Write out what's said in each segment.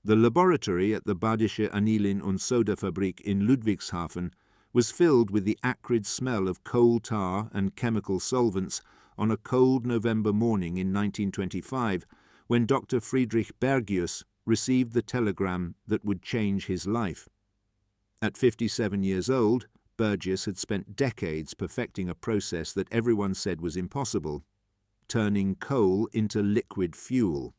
The laboratory at the Badische Anilin- und Soda-Fabrik in Ludwigshafen was filled with the acrid smell of coal tar and chemical solvents on a cold November morning in 1925, when Dr. Friedrich Bergius received the telegram that would change his life. At 57 years old, Bergius had spent decades perfecting a process that everyone said was impossible, turning coal into liquid fuel.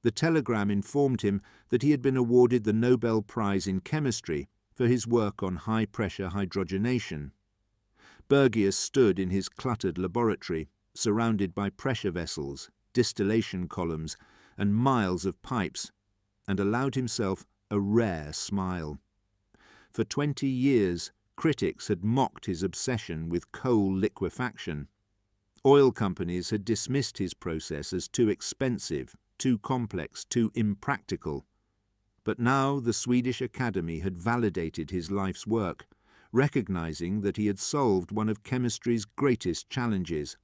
The telegram informed him that he had been awarded the Nobel Prize in Chemistry for his work on high-pressure hydrogenation. Bergius stood in his cluttered laboratory, surrounded by pressure vessels, distillation columns, and miles of pipes, and allowed himself a rare smile. For 20 years, critics had mocked his obsession with coal liquefaction. Oil companies had dismissed his process as too expensive, too complex, too impractical. But now the Swedish Academy had validated his life's work, recognizing that he had solved one of chemistry's greatest challenges.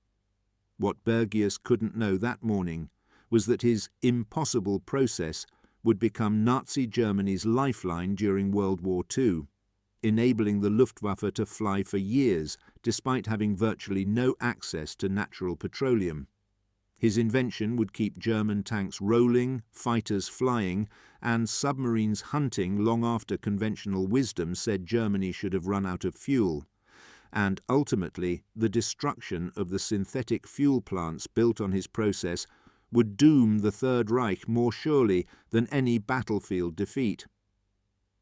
What Bergius couldn't know that morning was that his impossible process would become Nazi Germany's lifeline during World War II, enabling the Luftwaffe to fly for years despite having virtually no access to natural petroleum. His invention would keep German tanks rolling, fighters flying, and submarines hunting long after conventional wisdom said Germany should have run out of fuel. And ultimately, the destruction of the synthetic fuel plants built on his process would doom the Third Reich more surely than any battlefield defeat.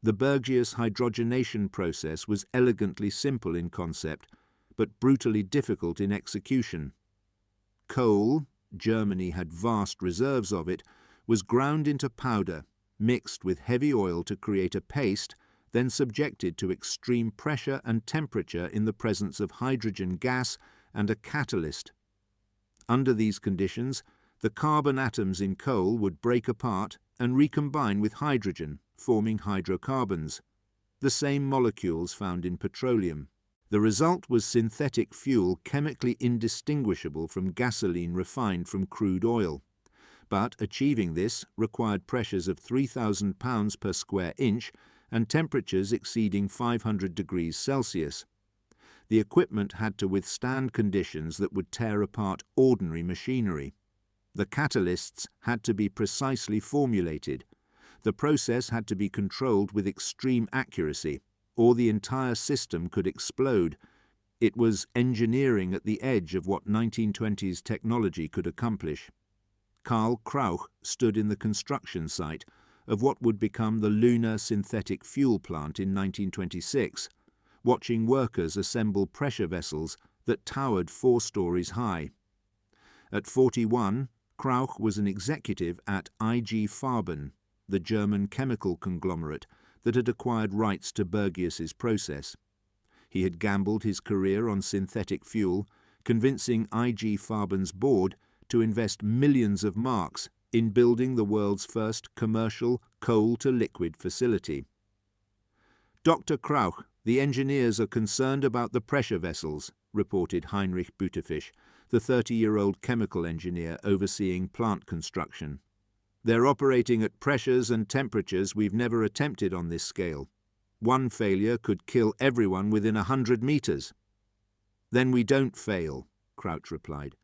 The Bergius hydrogenation process was elegantly simple in concept, but brutally difficult in execution. Coal, Germany had vast reserves of it, was ground into powder, mixed with heavy oil to create a paste, then subjected to extreme pressure and temperature in the presence of hydrogen gas and a catalyst. Under these conditions, the carbon atoms in coal would break apart and recombine with hydrogen, forming hydrocarbons, the same molecules found in petroleum. The result was synthetic fuel chemically indistinguishable from gasoline refined from crude oil. But achieving this required pressures of 3,000 pounds per square inch and temperatures exceeding 500 degrees Celsius. The equipment had to withstand conditions that would tear apart ordinary machinery. The catalysts had to be precisely formulated. The process had to be controlled with extreme accuracy, or the entire system could explode. It was engineering at the edge of what 1920s technology could accomplish. Karl Krauch stood in the construction site of what would become the Lunar Synthetic Fuel Plant in 1926, watching workers assemble pressure vessels that towered 4 stories high. At 41, Krauch was an executive at IG Farben, the German chemical conglomerate that had acquired rights to Bergius's process. He had gambled his career on synthetic fuel, convincing IG Farben's board to invest millions of marks in building the world's first commercial coal-to-liquid facility. Dr. Krauch, the engineers are concerned about the pressure vessels, reported Heinrich Bütefisch, the 30-year-old chemical engineer overseeing plant construction. They're operating at pressures and temperatures we've never attempted on this scale. One failure could kill everyone within 100 meters. Then we don't fail, Crouch replied.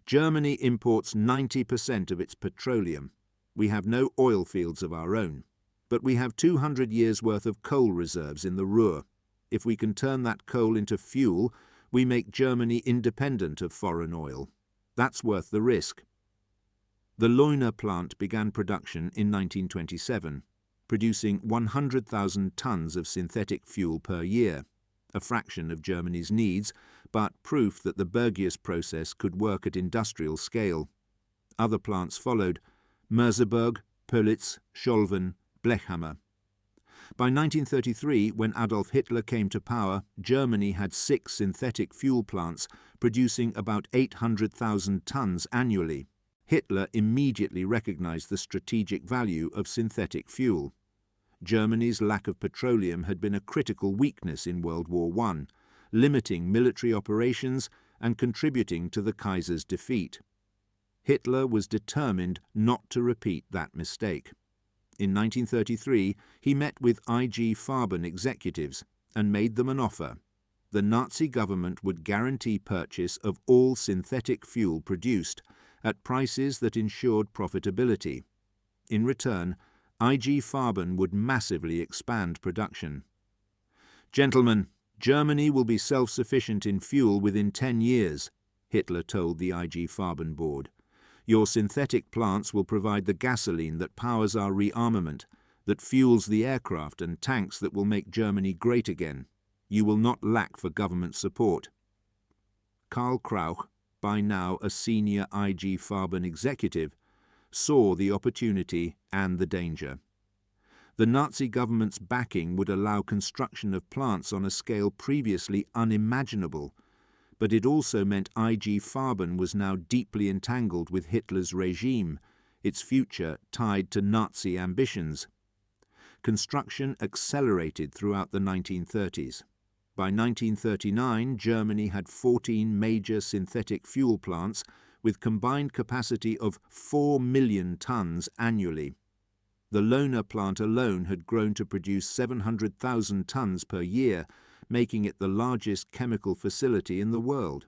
Germany imports 90% of its petroleum. We have no oil fields of our own, but we have 200 years' worth of coal reserves in the Ruhr. If we can turn that coal into fuel, we make Germany independent of foreign oil. That's worth the risk. The Leuna plant began production in 1927, producing 100,000 tons of synthetic fuel per year, a fraction of Germany's needs, but proof that the Bergius process could work at industrial scale. Other plants followed: Merseburg, Pölitz, Scholven, Blechhammer. By 1933, when Adolf Hitler came to power, Germany had 6 synthetic fuel plants producing about 800,000 tons annually. Hitler immediately recognized the strategic value of synthetic fuel. Germany's lack of petroleum had been a critical weakness in World War I, limiting military operations and contributing to the Kaiser's defeat. Hitler was determined not to repeat that mistake. In 1933, he met with IG Farben executives and made them an offer. The Nazi government would guarantee purchase of all synthetic fuel produced at prices that ensured profitability. In return, IG Farben would massively expand production. "Gentlemen, Germany will be self-sufficient in fuel within 10 years, Hitler told the IG Farben board. Your synthetic plants will provide the gasoline that powers our rearmament, that fuels the aircraft and tanks that will make Germany great again. You will not lack for government support." Karl Krauch, by now a senior IG Farben executive, saw the opportunity and the danger. The Nazi government's backing would allow construction of plants on a scale previously unimaginable, but it also meant IG Farben was now deeply entangled with Hitler's regime, its future tied to Nazi ambitions. Construction accelerated throughout the 1930s. By 1939, Germany had 14 major synthetic fuel plants with combined capacity of 4 million tons annually. The Lohna plant alone had grown to produce 700,000 tons per year, making it the largest chemical facility in the world.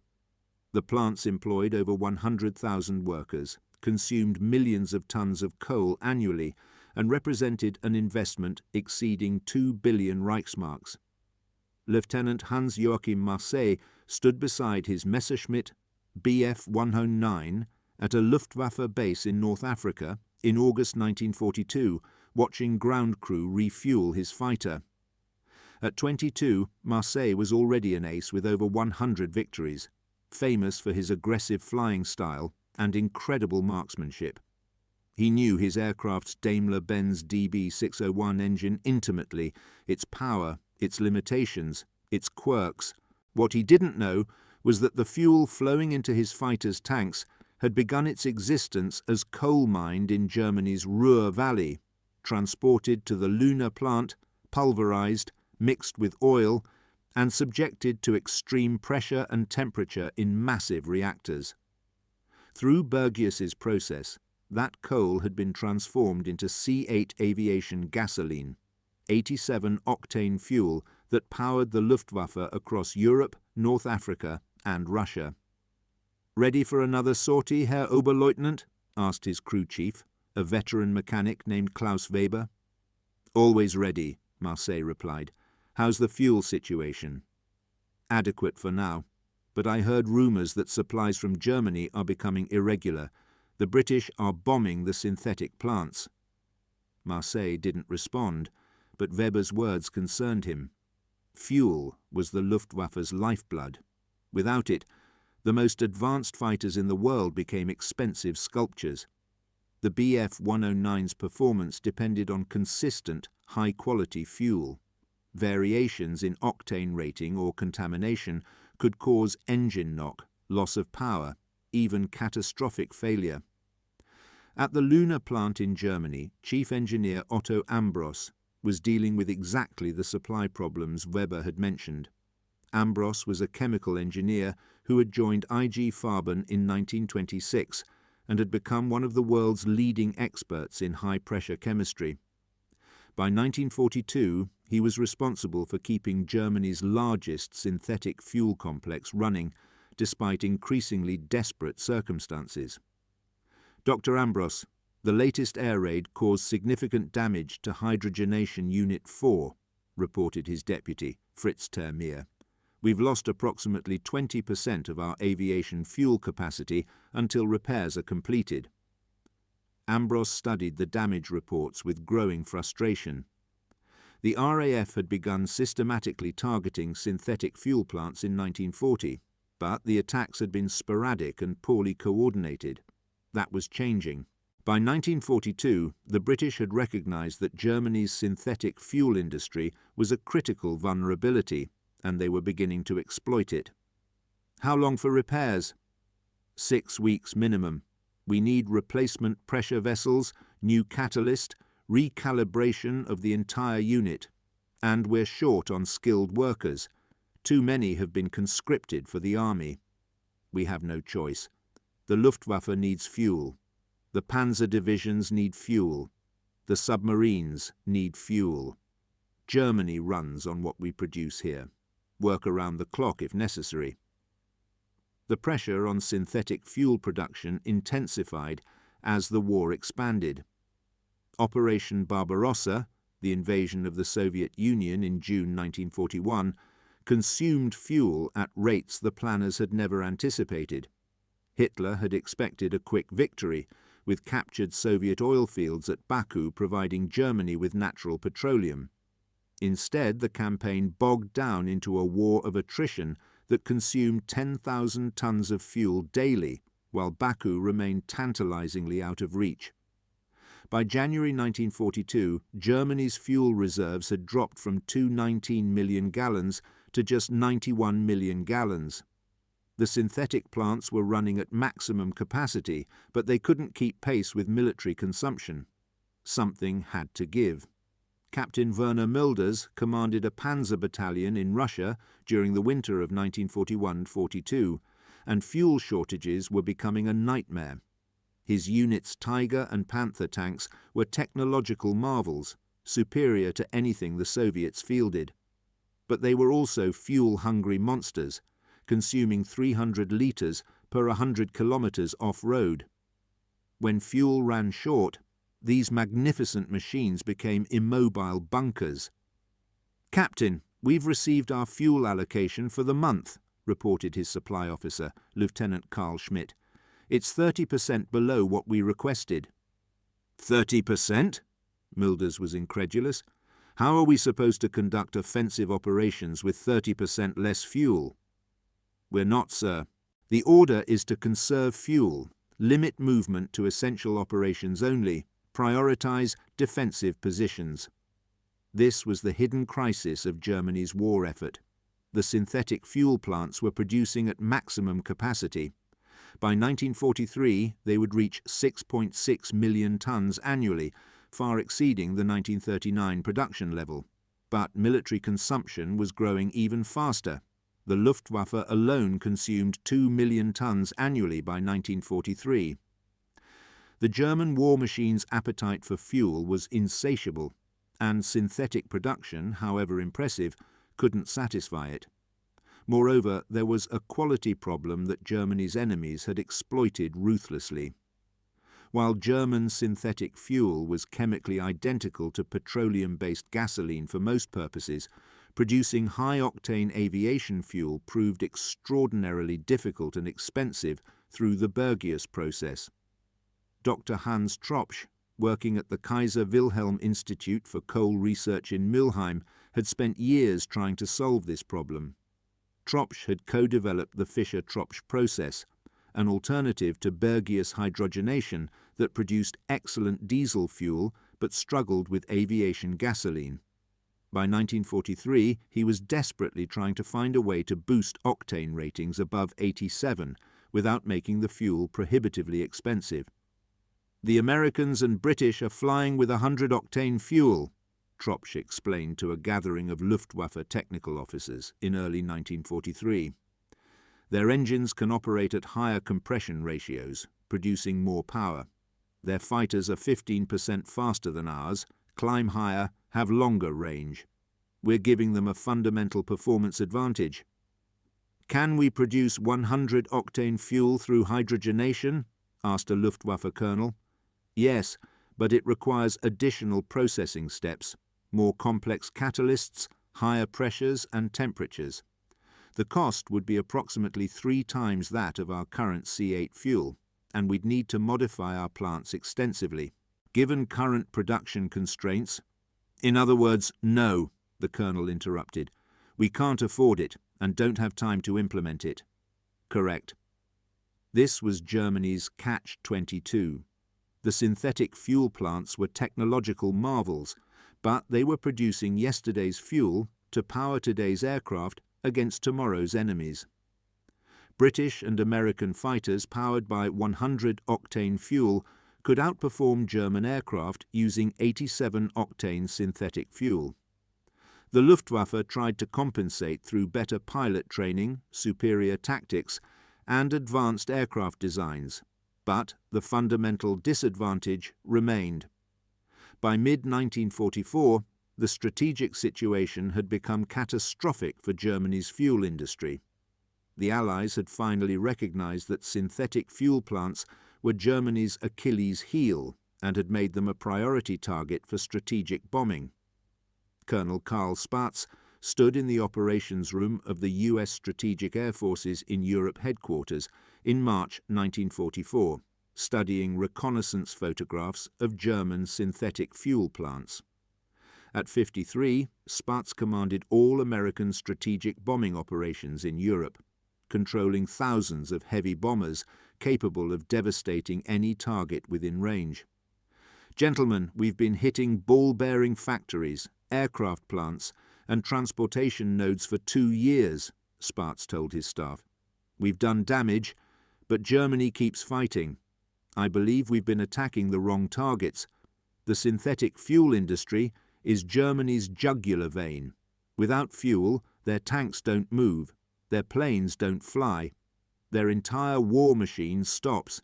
The plants employed over 100,000 workers, consumed millions of tons of coal annually, and represented an investment exceeding 2 billion Reichsmarks. Lieutenant Hans-Joachim Marseille stood beside his Messerschmitt Bf 109 at a Luftwaffe base in North Africa in August 1942, watching ground crew refuel his fighter. At 22, Marseille was already an ace with over 100 victories, famous for his aggressive flying style and incredible marksmanship. He knew his aircraft's Daimler-Benz DB601 engine intimately, its power, its limitations, its quirks. What he didn't know was that the fuel flowing into his fighter's tanks had begun its existence as coal mined in Germany's Ruhr Valley, transported to the Lohna plant, pulverized, mixed with oil, and subjected to extreme pressure and temperature in massive reactors. Through Bergius's process, that coal had been transformed into C8 aviation gasoline, 87-octane fuel that powered the Luftwaffe across Europe, North Africa, and Russia. "Ready for another sortie, Herr Oberleutnant?" asked his crew chief, a veteran mechanic named Klaus Weber. "Always ready," Marseille replied. "How's the fuel situation?" "Adequate for now, but I heard rumours that supplies from Germany are becoming irregular. The British are bombing the synthetic plants." Marseille didn't respond, but Weber's words concerned him. Fuel was the Luftwaffe's lifeblood. Without it, the most advanced fighters in the world became expensive sculptures. The Bf 109's performance depended on consistent, high-quality fuel. Variations in octane rating or contamination could cause engine knock, loss of power, even catastrophic failure. At the Lohna plant in Germany, Chief Engineer Otto Ambros was dealing with exactly the supply problems Weber had mentioned. Ambros was a chemical engineer who had joined IG Farben in 1926 and had become one of the world's leading experts in high-pressure chemistry. By 1942, he was responsible for keeping Germany's largest synthetic fuel complex running, despite increasingly desperate circumstances. "Dr. Ambros, the latest air raid caused significant damage to Hydrogenation Unit 4, reported his deputy, Fritz Termeer. "We've lost approximately 20% of our aviation fuel capacity until repairs are completed." Ambros studied the damage reports with growing frustration. The RAF had begun systematically targeting synthetic fuel plants in 1940, but the attacks had been sporadic and poorly coordinated. That was changing. By 1942, the British had recognized that Germany's synthetic fuel industry was a critical vulnerability, and they were beginning to exploit it. "How long for repairs?" 6 weeks minimum. We need replacement pressure vessels, new catalyst, recalibration of the entire unit. And we're short on skilled workers. Too many have been conscripted for the army. We have no choice. The Luftwaffe needs fuel. The panzer divisions need fuel. The submarines need fuel. Germany runs on what we produce here. Work around the clock if necessary. The pressure on synthetic fuel production intensified as the war expanded. Operation Barbarossa, the invasion of the Soviet Union in June 1941, consumed fuel at rates the planners had never anticipated. Hitler had expected a quick victory, with captured Soviet oil fields at Baku providing Germany with natural petroleum. Instead, the campaign bogged down into a war of attrition that consumed 10,000 tons of fuel daily, while Baku remained tantalizingly out of reach. By January 1942, Germany's fuel reserves had dropped from 219 million gallons to just 91 million gallons. The synthetic plants were running at maximum capacity, but they couldn't keep pace with military consumption. Something had to give. Captain Werner Mulders commanded a panzer battalion in Russia during the winter of 1941-42, and fuel shortages were becoming a nightmare. His unit's Tiger and Panther tanks were technological marvels, superior to anything the Soviets fielded. But they were also fuel-hungry monsters, consuming 300 litres per 100 kilometres off-road. When fuel ran short, these magnificent machines became immobile bunkers. "Captain, we've received our fuel allocation for the month," reported his supply officer, Lieutenant Carl Schmidt. "It's 30% below what we requested." 30%? Mulders was incredulous. "How are we supposed to conduct offensive operations with 30% less fuel?" "We're not, sir. The order is to conserve fuel, limit movement to essential operations only, prioritize defensive positions." This was the hidden crisis of Germany's war effort. The synthetic fuel plants were producing at maximum capacity. By 1943, they would reach 6.6 million tons annually, far exceeding the 1939 production level. But military consumption was growing even faster. The Luftwaffe alone consumed 2 million tons annually by 1943. The German war machine's appetite for fuel was insatiable, and synthetic production, however impressive, couldn't satisfy it. Moreover, there was a quality problem that Germany's enemies had exploited ruthlessly. While German synthetic fuel was chemically identical to petroleum-based gasoline for most purposes, producing high-octane aviation fuel proved extraordinarily difficult and expensive through the Bergius process. Dr. Hans Tropsch, working at the Kaiser Wilhelm Institute for Coal Research in Mülheim, had spent years trying to solve this problem. Tropsch had co-developed the Fischer-Tropsch process, an alternative to Bergius hydrogenation that produced excellent diesel fuel but struggled with aviation gasoline. By 1943, he was desperately trying to find a way to boost octane ratings above 87 without making the fuel prohibitively expensive. "The Americans and British are flying with 100-octane fuel," Tropsch explained to a gathering of Luftwaffe technical officers in early 1943. "Their engines can operate at higher compression ratios, producing more power. Their fighters are 15% faster than ours, climb higher, have longer range. We're giving them a fundamental performance advantage." "Can we produce 100-octane fuel through hydrogenation?" asked a Luftwaffe colonel. "Yes, but it requires additional processing steps, more complex catalysts, higher pressures and temperatures. The cost would be approximately 3 times that of our current C8 fuel, and we'd need to modify our plants extensively. Given current production constraints—" "In other words, no," the colonel interrupted. "We can't afford it and don't have time to implement it." "Correct." This was Germany's catch-22. The synthetic fuel plants were technological marvels, but they were producing yesterday's fuel to power today's aircraft against tomorrow's enemies. British and American fighters powered by 100-octane fuel could outperform German aircraft using 87-octane synthetic fuel. The Luftwaffe tried to compensate through better pilot training, superior tactics, and advanced aircraft designs, but the fundamental disadvantage remained. By mid-1944, the strategic situation had become catastrophic for Germany's fuel industry. The Allies had finally recognized that synthetic fuel plants were Germany's Achilles heel and had made them a priority target for strategic bombing. Colonel Karl Spaatz stood in the operations room of the US Strategic Air Forces in Europe headquarters in March 1944, studying reconnaissance photographs of German synthetic fuel plants. At 53, Spaatz commanded all American strategic bombing operations in Europe, controlling thousands of heavy bombers capable of devastating any target within range. "Gentlemen, we've been hitting ball-bearing factories, aircraft plants, and transportation nodes for 2 years, Spaatz told his staff. "We've done damage, but Germany keeps fighting. I believe we've been attacking the wrong targets. The synthetic fuel industry is Germany's jugular vein. Without fuel, their tanks don't move, their planes don't fly. Their entire war machine stops."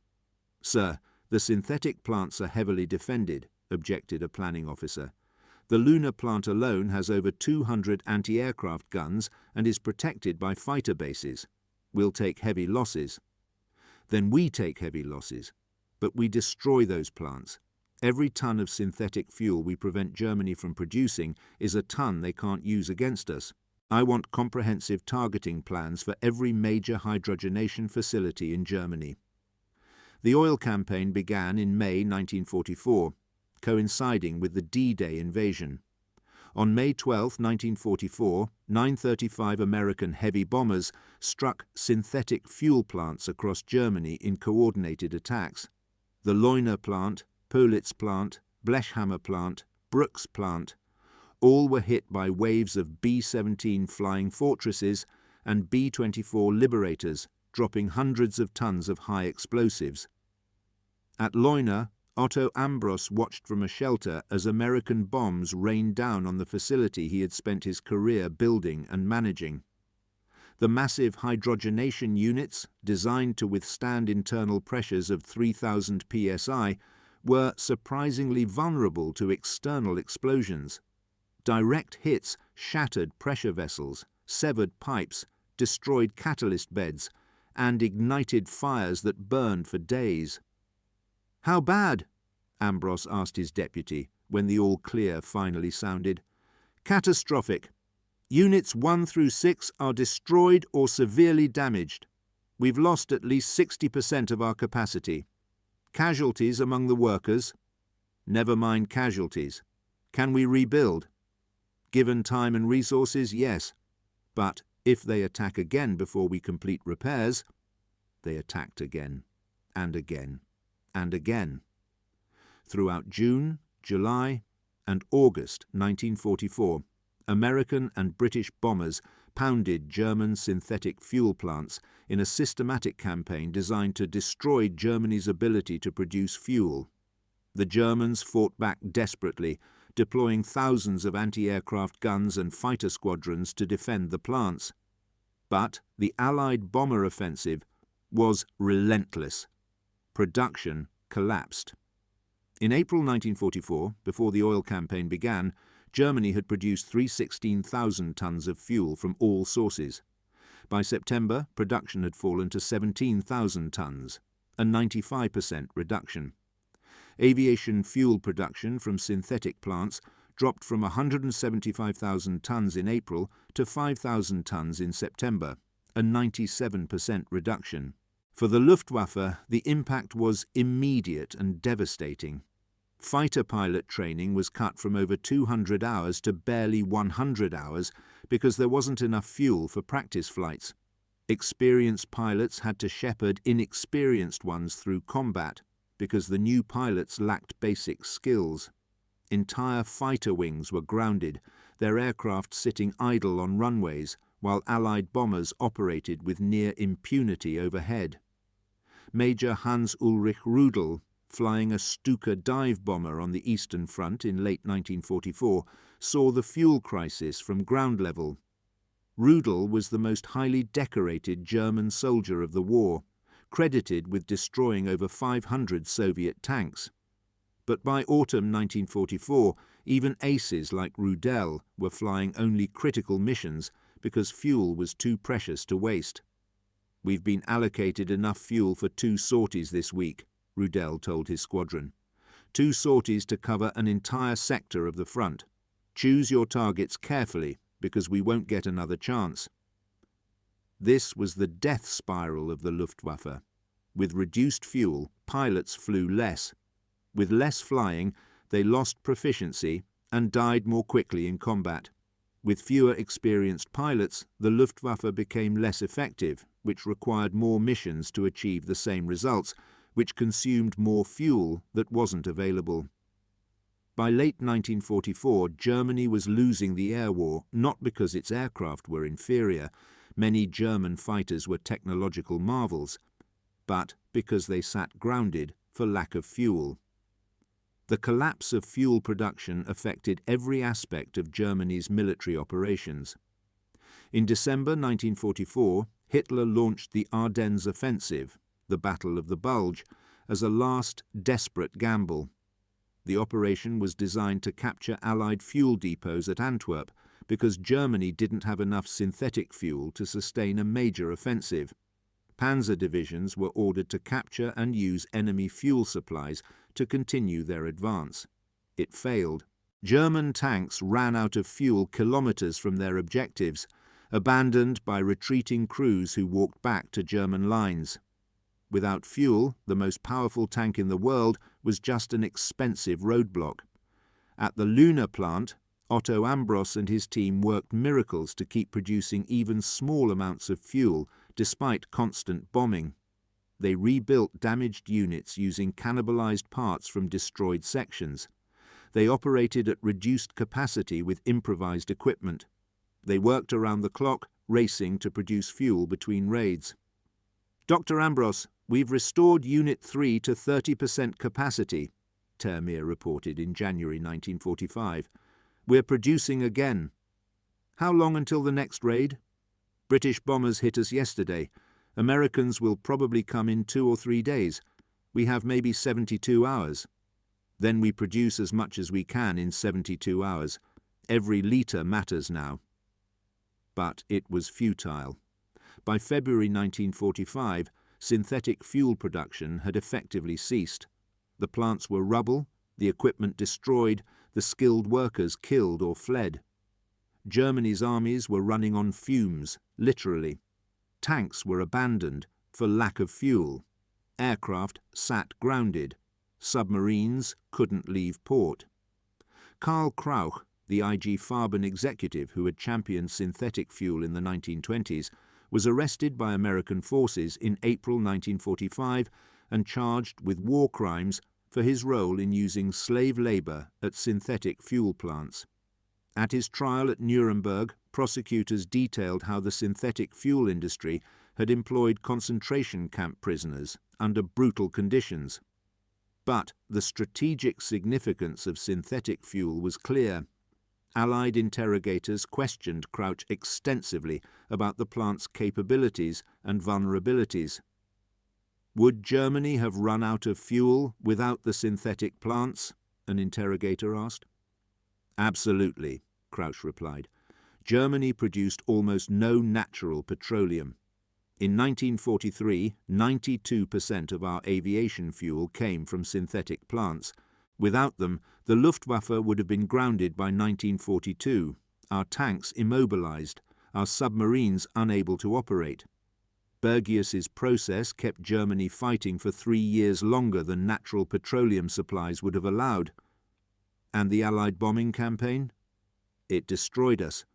"Sir, the synthetic plants are heavily defended," objected a planning officer. "The lunar plant alone has over 200 anti-aircraft guns and is protected by fighter bases. We'll take heavy losses." "Then we take heavy losses. But we destroy those plants. Every ton of synthetic fuel we prevent Germany from producing is a ton they can't use against us. I want comprehensive targeting plans for every major hydrogenation facility in Germany." The oil campaign began in May 1944, coinciding with the D-Day invasion. On May 12, 1944, 935 American heavy bombers struck synthetic fuel plants across Germany in coordinated attacks. The Leuna plant, Pölitz plant, Blechhammer plant, Brooks plant, all were hit by waves of B-17 Flying Fortresses and B-24 Liberators, dropping hundreds of tons of high explosives. At Leuna, Otto Ambros watched from a shelter as American bombs rained down on the facility he had spent his career building and managing. The massive hydrogenation units, designed to withstand internal pressures of 3,000 psi, were surprisingly vulnerable to external explosions. Direct hits shattered pressure vessels, severed pipes, destroyed catalyst beds, and ignited fires that burned for days. "How bad?" Ambros asked his deputy when the all-clear finally sounded. "Catastrophic. Units 1 through 6 are destroyed or severely damaged. We've lost at least 60% of our capacity. Casualties among the workers? Never mind casualties. Can we rebuild? Given time and resources, yes. But if they attack again before we complete repairs..." They attacked again, and again, and again. Throughout June, July, and August 1944, American and British bombers pounded German synthetic fuel plants in a systematic campaign designed to destroy Germany's ability to produce fuel. The Germans fought back desperately, deploying thousands of anti-aircraft guns and fighter squadrons to defend the plants. But the Allied bomber offensive was relentless. Production collapsed. In April 1944, before the oil campaign began, Germany had produced 316,000 tons of fuel from all sources. By September, production had fallen to 17,000 tons, a 95% reduction. Aviation fuel production from synthetic plants dropped from 175,000 tons in April to 5,000 tons in September, a 97% reduction. For the Luftwaffe, the impact was immediate and devastating. Fighter pilot training was cut from over 200 hours to barely 100 hours because there wasn't enough fuel for practice flights. Experienced pilots had to shepherd inexperienced ones through combat because the new pilots lacked basic skills. Entire fighter wings were grounded, their aircraft sitting idle on runways, while Allied bombers operated with near impunity overhead. Major Hans-Ulrich Rudel, flying a Stuka dive bomber on the Eastern Front in late 1944, saw the fuel crisis from ground level. Rudel was the most highly decorated German soldier of the war, credited with destroying over 500 Soviet tanks. But by autumn 1944, even aces like Rudel were flying only critical missions because fuel was too precious to waste. "We've been allocated enough fuel for 2 sorties this week," Rudel told his squadron. 2 sorties to cover an entire sector of the front. Choose your targets carefully, because we won't get another chance. This was the death spiral of the Luftwaffe. With reduced fuel, pilots flew less. With less flying, they lost proficiency and died more quickly in combat. With fewer experienced pilots, the Luftwaffe became less effective, which required more missions to achieve the same results, which consumed more fuel that wasn't available. By late 1944, Germany was losing the air war, not because its aircraft were inferior, many German fighters were technological marvels, but because they sat grounded for lack of fuel. The collapse of fuel production affected every aspect of Germany's military operations. In December 1944, Hitler launched the Ardennes Offensive, the Battle of the Bulge, as a last desperate gamble. The operation was designed to capture Allied fuel depots at Antwerp because Germany didn't have enough synthetic fuel to sustain a major offensive. Panzer divisions were ordered to capture and use enemy fuel supplies to continue their advance. It failed. German tanks ran out of fuel kilometers from their objectives, abandoned by retreating crews who walked back to German lines. Without fuel, the most powerful tank in the world was just an expensive roadblock. At the Luna plant, Otto Ambros and his team worked miracles to keep producing even small amounts of fuel, despite constant bombing. They rebuilt damaged units using cannibalized parts from destroyed sections. They operated at reduced capacity with improvised equipment. They worked around the clock, racing to produce fuel between raids. "Dr. Ambros, we've restored Unit 3 to 30% capacity," Termir reported in January 1945. "We're producing again." "How long until the next raid?" "British bombers hit us yesterday. Americans will probably come in 2 or 3 days. We have maybe 72 hours. Then we produce as much as we can in 72 hours. Every litre matters now." But it was futile. By February 1945, synthetic fuel production had effectively ceased. The plants were rubble, the equipment destroyed, the skilled workers killed or fled. Germany's armies were running on fumes, literally. Tanks were abandoned for lack of fuel. Aircraft sat grounded. Submarines couldn't leave port. Karl Krauch, the IG Farben executive who had championed synthetic fuel in the 1920s, was arrested by American forces in April 1945 and charged with war crimes for his role in using slave labor at synthetic fuel plants. At his trial at Nuremberg, prosecutors detailed how the synthetic fuel industry had employed concentration camp prisoners under brutal conditions. But the strategic significance of synthetic fuel was clear. Allied interrogators questioned Crouch extensively about the plant's capabilities and vulnerabilities. "Would Germany have run out of fuel without the synthetic plants?" an interrogator asked. "Absolutely," Crouch replied. "Germany produced almost no natural petroleum. In 1943, 92% of our aviation fuel came from synthetic plants. Without them, the Luftwaffe would have been grounded by 1942, our tanks immobilized, our submarines unable to operate. Bergius's process kept Germany fighting for 3 years longer than natural petroleum supplies would have allowed. And the Allied bombing campaign? It destroyed us.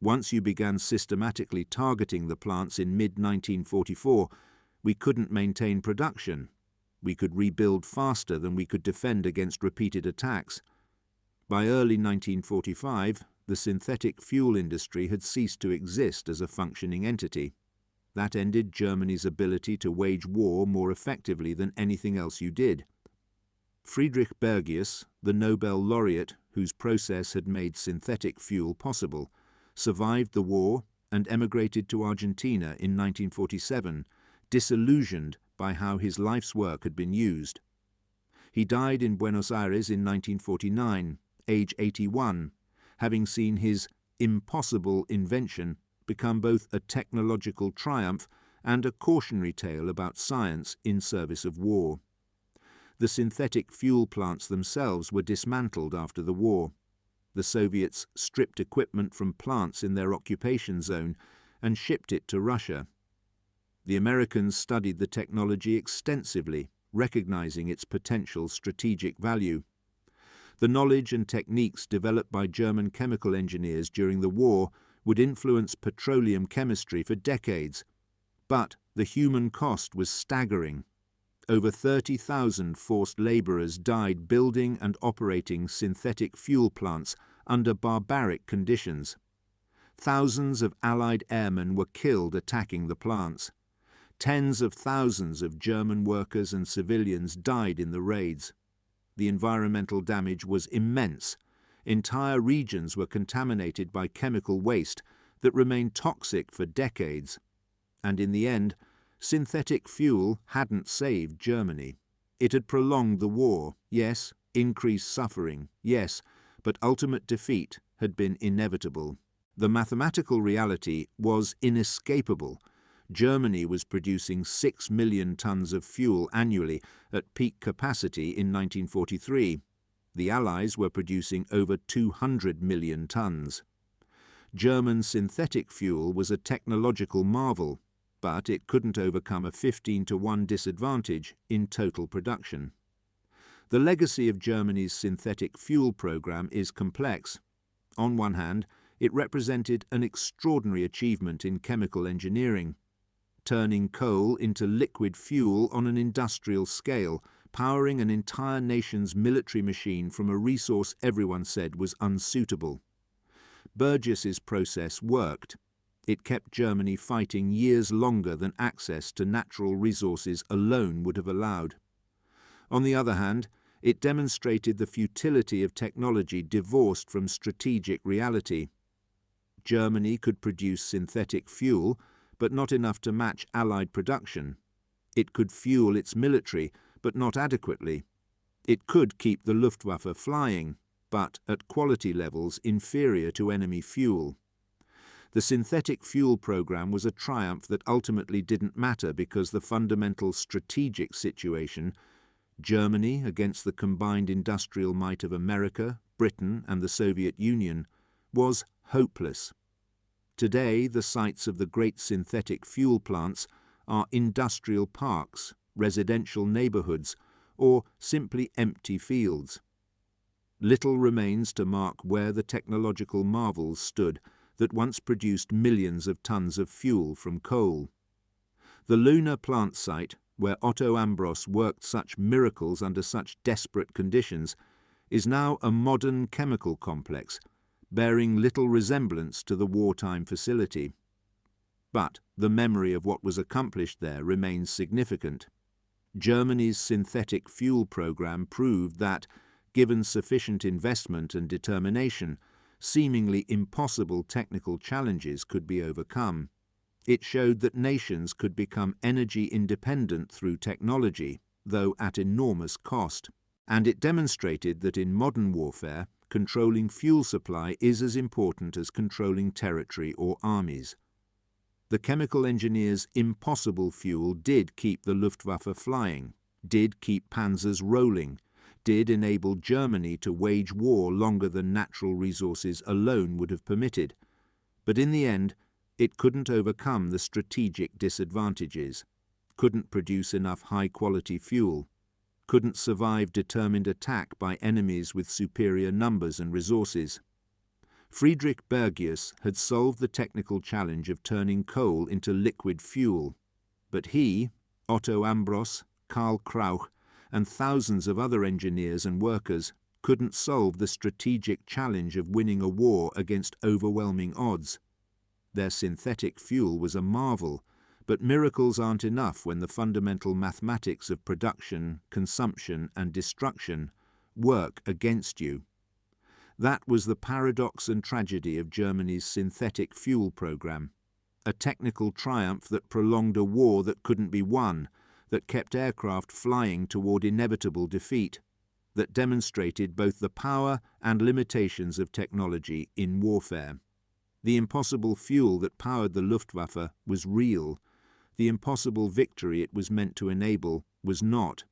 Once you began systematically targeting the plants in mid-1944, we couldn't maintain production. We could rebuild faster than we could defend against repeated attacks. By early 1945, the synthetic fuel industry had ceased to exist as a functioning entity. That ended Germany's ability to wage war more effectively than anything else you did. Friedrich Bergius, the Nobel laureate whose process had made synthetic fuel possible, survived the war and emigrated to Argentina in 1947, disillusioned by how his life's work had been used. He died in Buenos Aires in 1949, age 81, having seen his impossible invention become both a technological triumph and a cautionary tale about science in service of war. The synthetic fuel plants themselves were dismantled after the war. The Soviets stripped equipment from plants in their occupation zone and shipped it to Russia. The Americans studied the technology extensively, recognizing its potential strategic value. The knowledge and techniques developed by German chemical engineers during the war would influence petroleum chemistry for decades, but the human cost was staggering. Over 30,000 forced laborers died building and operating synthetic fuel plants under barbaric conditions. Thousands of Allied airmen were killed attacking the plants. Tens of thousands of German workers and civilians died in the raids. The environmental damage was immense. Entire regions were contaminated by chemical waste that remained toxic for decades. And in the end, synthetic fuel hadn't saved Germany. It had prolonged the war, yes, increased suffering, yes, but ultimate defeat had been inevitable. The mathematical reality was inescapable. Germany was producing 6 million tons of fuel annually at peak capacity in 1943. The Allies were producing over 200 million tons. German synthetic fuel was a technological marvel, but it couldn't overcome a 15-to-1 disadvantage in total production. The legacy of Germany's synthetic fuel program is complex. On one hand, it represented an extraordinary achievement in chemical engineering, turning coal into liquid fuel on an industrial scale, powering an entire nation's military machine from a resource everyone said was unsuitable. Bergius's process worked. It kept Germany fighting years longer than access to natural resources alone would have allowed. On the other hand, it demonstrated the futility of technology divorced from strategic reality. Germany could produce synthetic fuel, but not enough to match Allied production. It could fuel its military, but not adequately. It could keep the Luftwaffe flying, but at quality levels inferior to enemy fuel. The synthetic fuel program was a triumph that ultimately didn't matter because the fundamental strategic situation, Germany against the combined industrial might of America, Britain and the Soviet Union, was hopeless. Today, the sites of the great synthetic fuel plants are industrial parks, residential neighborhoods, or simply empty fields. Little remains to mark where the technological marvels stood that once produced millions of tons of fuel from coal. The lunar plant site, where Otto Ambros worked such miracles under such desperate conditions, is now a modern chemical complex, bearing little resemblance to the wartime facility. But the memory of what was accomplished there remains significant. Germany's synthetic fuel program proved that, given sufficient investment and determination, seemingly impossible technical challenges could be overcome. It showed that nations could become energy independent through technology, though at enormous cost. And it demonstrated that in modern warfare, controlling fuel supply is as important as controlling territory or armies. The chemical engineers' impossible fuel did keep the Luftwaffe flying, did keep panzers rolling, did enable Germany to wage war longer than natural resources alone would have permitted. But in the end, it couldn't overcome the strategic disadvantages, couldn't produce enough high-quality fuel, couldn't survive determined attack by enemies with superior numbers and resources. Friedrich Bergius had solved the technical challenge of turning coal into liquid fuel, but he, Otto Ambros, Karl Krauch, and thousands of other engineers and workers couldn't solve the strategic challenge of winning a war against overwhelming odds. Their synthetic fuel was a marvel, but miracles aren't enough when the fundamental mathematics of production, consumption, and destruction work against you. That was the paradox and tragedy of Germany's synthetic fuel program, a technical triumph that prolonged a war that couldn't be won, that kept aircraft flying toward inevitable defeat, that demonstrated both the power and limitations of technology in warfare. The impossible fuel that powered the Luftwaffe was real. The impossible victory it was meant to enable was not.